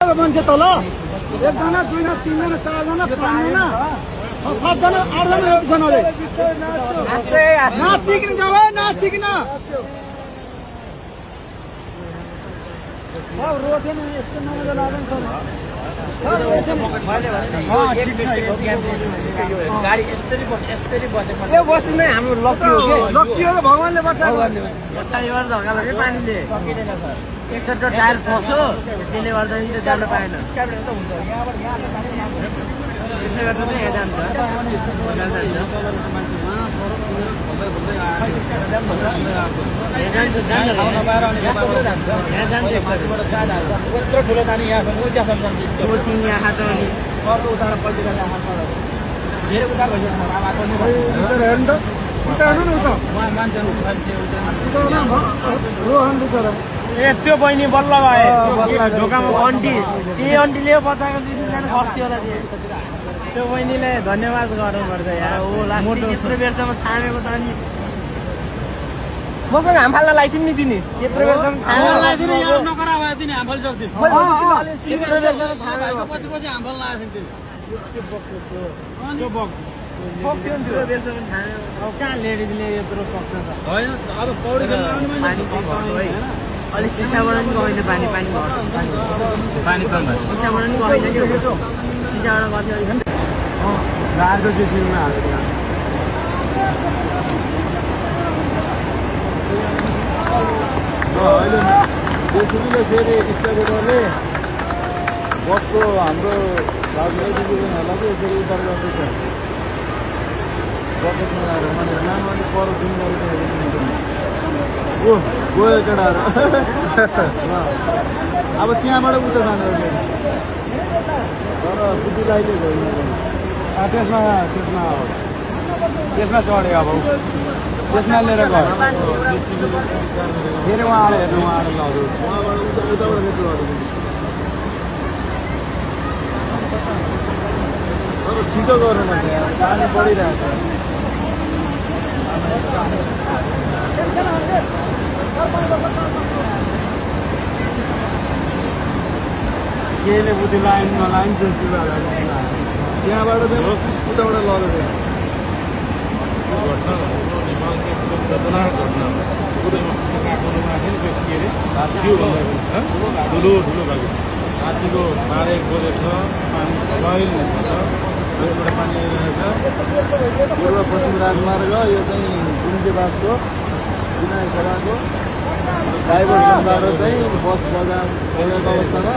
मान्छे तल एकजना दुईजना तीनजना चारजना पाँचजना सातजना आठजना एकजनाले नातिकिन जाऊ नातिकिन रोटेन यस्तो नमजा लाग्दैन गाडी यस्तरी बसेको यो बस्नु नै हाम्रो लकी हो के लकी हो भगवानले बचाएको पछाडिबाट धक्का लाग्यो पानीले एकचोटि टायर फस्यो त्यसले गर्दा नि जान पाएन त्यसै गर्दा नै यहाँ जान्छ ठुलो नानी यहाँ त्यो बहिनी बल्ल भए ढोकामा आन्टी ती आन्टीले बचाएको दिनजना खस्ती होला त्यो बहिनीले धन्यवाद गर्नुपर्छ यहाँ त्यत्रो बेरसम्म थामेको त नि म पनि हाम फाल्न लाइथिन् नि तिनी त्यत्रो बेरसम्म कहाँ लेडिजले यत्रो सक्छ त अलिक सिसाबाट पनि गएन पानी सिसाबाट पनि गएन नि सिसाबाट गर्थ्यो अलिक रातो जेसीमा अहिले जेसीबीले फेरि स्टाफहरूले बसको हाम्रो भागहरूलाई चाहिँ यसरी उद्धार गर्दैछ बकेटमा लगाएर भनेर लानु अलिक पर दिन ओ गयो केटाहरू अब त्यहाँबाट उता जाने तर बुद्धिलाई चाहिँ गयो त्यसमा चढ्यो अब त्यसमा लिएर गयो फेरि उहाँले हेर्नु उहाँहरू लग्यो उहाँबाट उताबाट त्यस्तो गर्यो तर छिटो गर्नुपर्छ पानी परिरहेको केले बुद्धि लाइन नलाइन त्यहाँबाट चाहिँ उताबाट लगेको रातिको 12-1 बजेको छ पानी लैलबाट पानी आइरहेछ पूर्व पश्चिम राजमार्ग यो चाहिँ गुन्जेबासको विनायक सभाको डाइभर्सनबाट चाहिँ बस बजाएको अवस्थामा